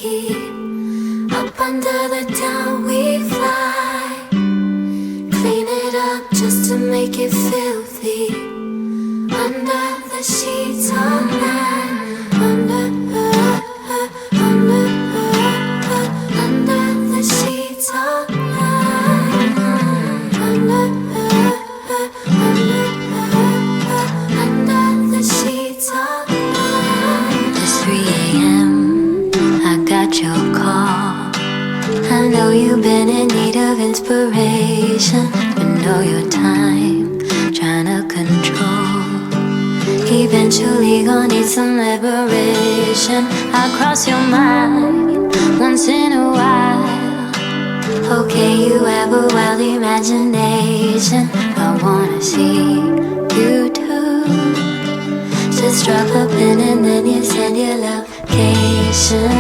silky. Up under the down we fly. Clean it up just to make it filthy. Under the sheets all night. Under the sheets all night. Under the sheets all night. It's 3 a.m. I got your call. I know you've been in need of inspiration, but know your time trying to control. Eventually gonna need some liberation. I cross your mind once in a while. Okay, you have a wild imagination. I wanna see you too. Just drop a pin and then you send your location.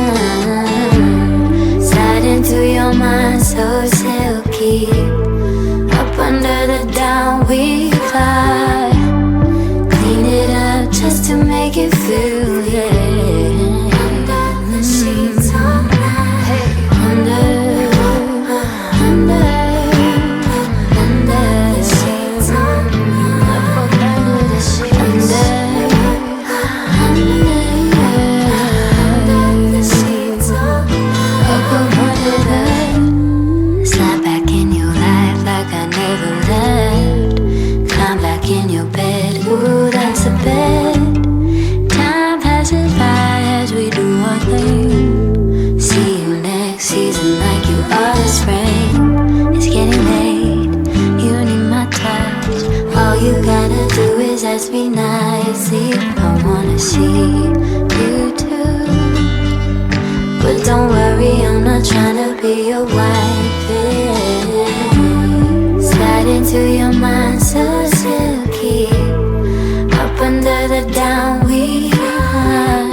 Slide into your mind so silky. Up under the down we fly. Clean it up just to make it feel, yeah. Under the sheets all night. Under the sheets all night. Under the sheets. Under the sheets all night. Up under the. Slide back in your life like I never left. Climb back in your bed. Ooh, that's a bed. Time passes by as we do our thing. See you next season like you are the spring. It's getting late, you need my touch. All you gotta do is ask me nicely. I wanna see you too. But don't worry, I'm not trying to be your wife, yeah. Slide into your mind so silky. Up under the down we hide.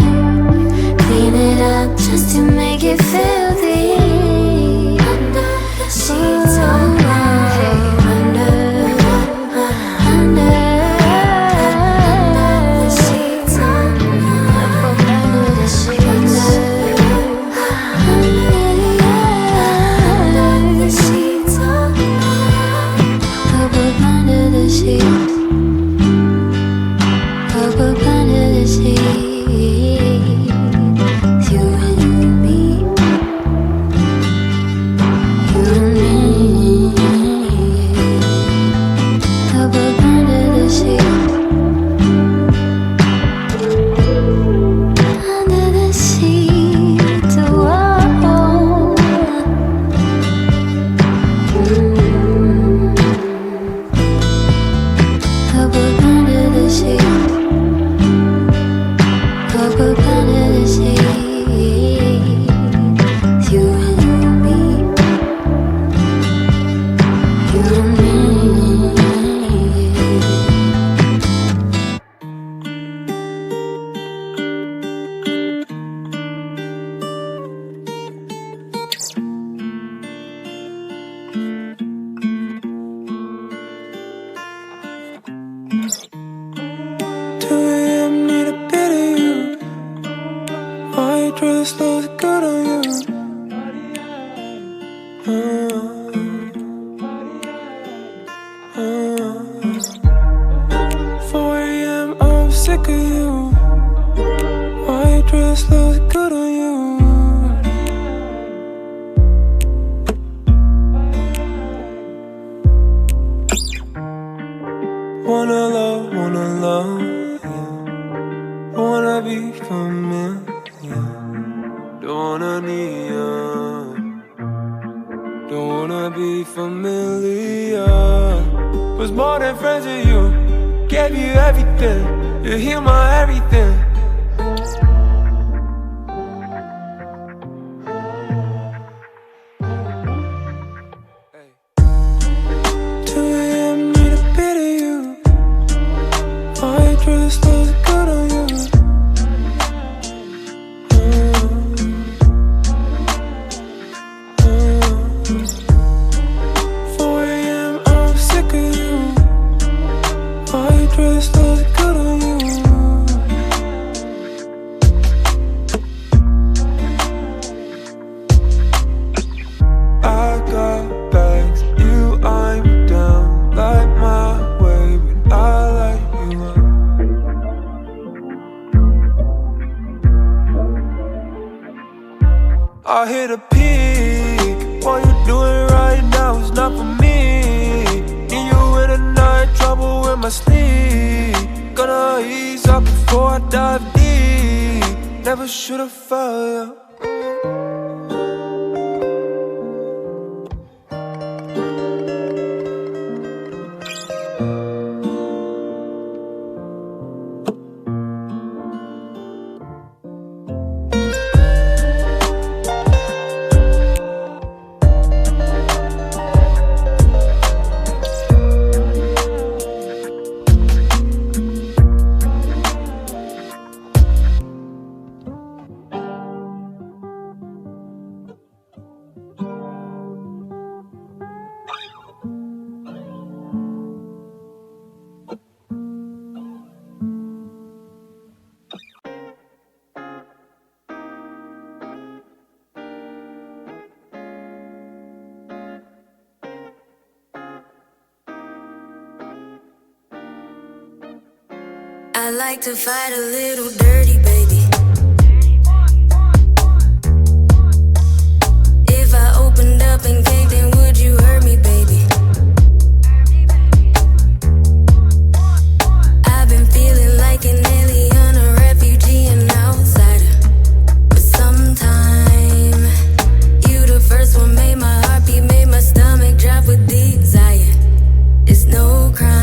Clean it up just to make it filthy. Under the sheets all night. Under the sheets all night. Under the sheets. Under the sheets all night. Up under the sheets. Up under the sheets. You and me. You and me. Up under the sheets. Under the sheets. Whoa. Up under the sheets. Up under the sheets. You and me. You and me. Need a bit of you. Why you try to slow the good on you? 4 a.m. I'm sick of you. Why you try to slow the good on you? Wanna love, yeah. Wanna be familiar. Don't wanna need you. Don't wanna be familiar. Was more than friends with you. Gave you everything. You heal my everything. deep. What you doing right now is not for me. Need you in the night, trouble with my sleep. Gonna ease up before I dive deep. Never should've fell, yeah. I like to fight a little dirty, baby. If I opened up and caved in, would you hurt me, baby? I've been feeling like an alien, a refugee, an outsider. But sometime, you the first one made my heart beat, made my stomach drop with desire. It's no crime.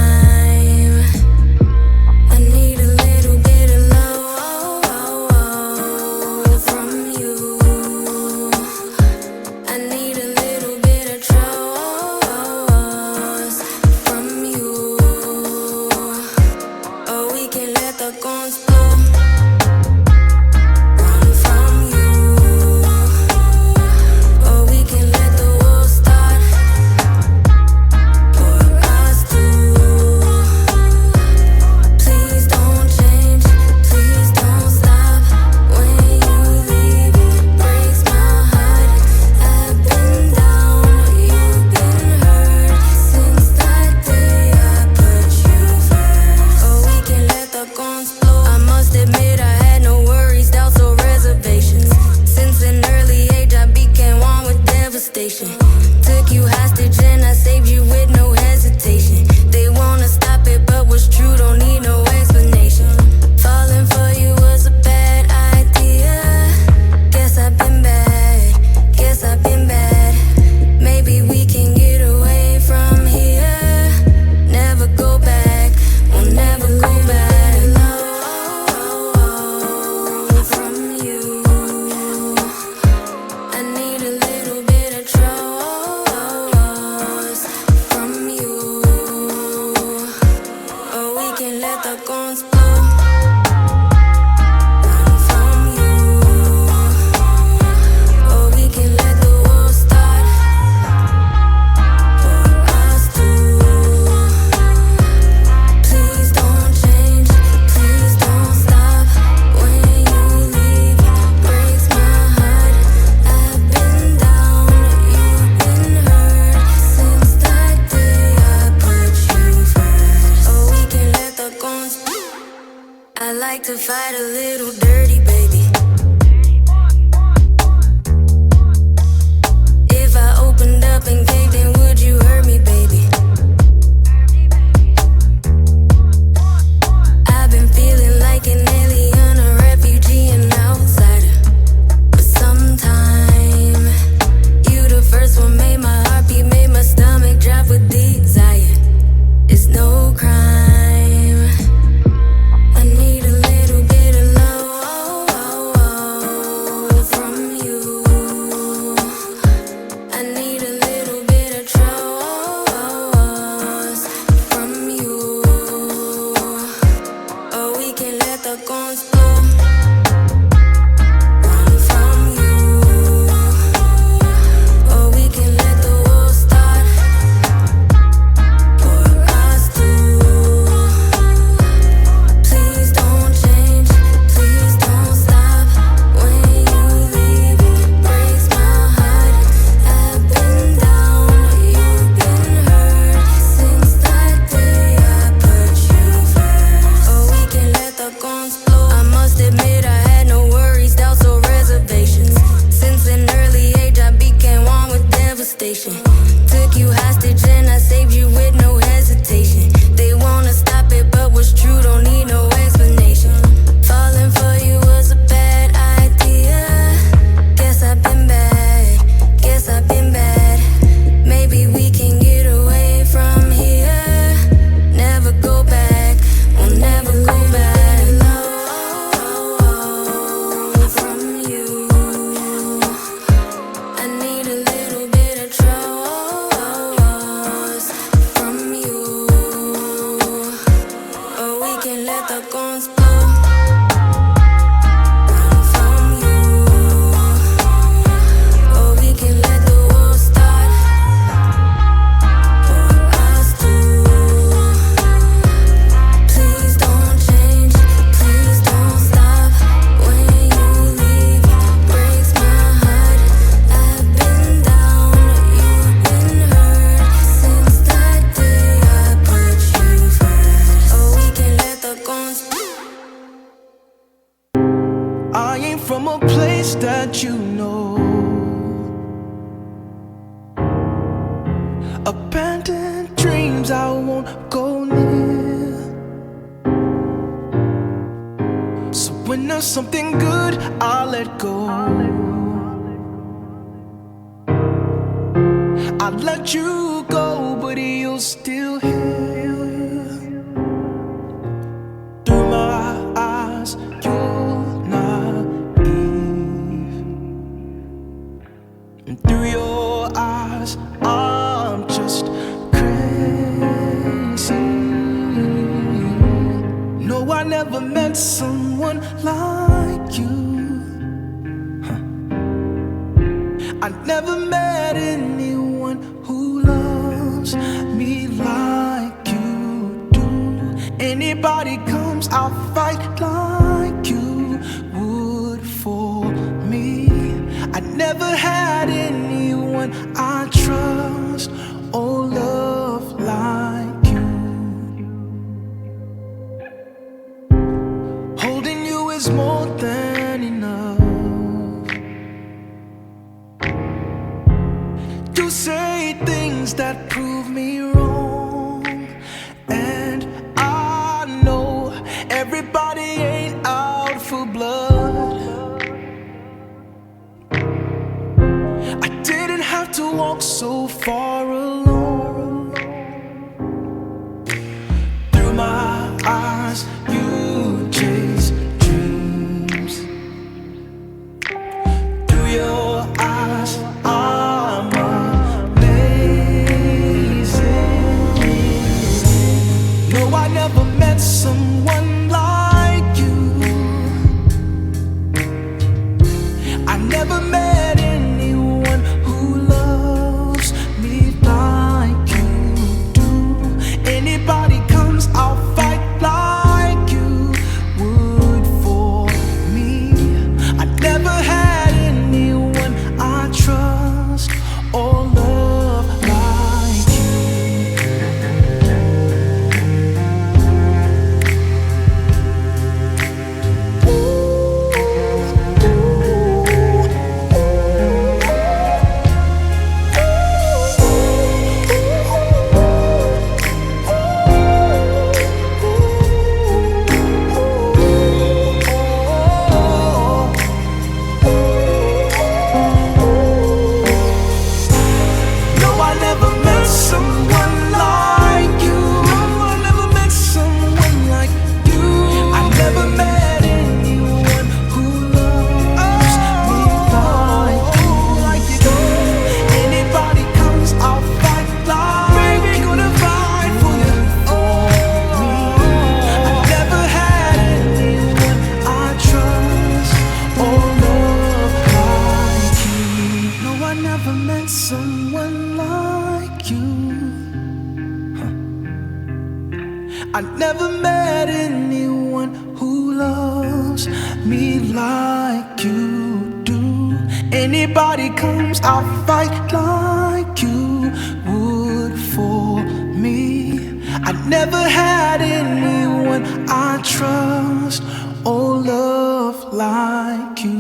Took you hostage and I saved you with no hesitation. They wanna stop it, but what's true don't need no explanation. Falling for you was a bad idea. Guess I've been bad, guess I've been bad. Maybe we can get away from here. Never go back, we'll never go back. From you, I need a little bit of trust from you. Or we can let the guns blow. From you, or we can let the war start for us two. Please don't change, please don't stop. When you leave, breaks my heart. I've been down, you've been hurt. Since that day I put you first. Or we can let the guns. I like to fight a little dirty, baby. If I opened up and caved in, would you hurt me, baby? I've been feeling like an alien, a refugee, an outsider. But sometime, you the first one made my heart beat, made my stomach drop with desire. It's no crime. I need a little bit of love. guns blow. Run from you. Or we can let the war start. For us two. Please don't change. Please don't stop. When you leave, breaks my heart. I've been down, you've been hurt. Since that day I put you first. Or we can let the guns. I ain't from a place that you know. Abandoned dreams I won't go near. So when there's something good, I'll let go. I'd let you go, but you're still here. Through my eyes, you're naive. And through your eyes, I'm just crazy. No, I never met someone like you. I never met anyone who loves me like you do. Anybody comes, I'll fight like you would for me. I never had anyone I trust or love like you. Holding you is more than enough. You say things that prove me wrong, and I know everybody ain't out for blood. I didn't have to walk so far alone. Through my eyes, you chase dreams. Through your eyes, I'm amazing. No, I never met someone like you. I never met anyone who loves me like you do. Anybody comes, I'll fight like you would for me. I never had anyone I trust or love like you. No, I never met someone like you. I never met someone like you. I never met anyone who loves me like you do. Anybody comes, I'll fight like baby, gonna fight for you. I never had anyone I trust or love like you. No, I never met someone like you. I never met anyone who loves me like you do. Anybody comes, I'll fight like you would for me. I never had anyone I trust or love like you.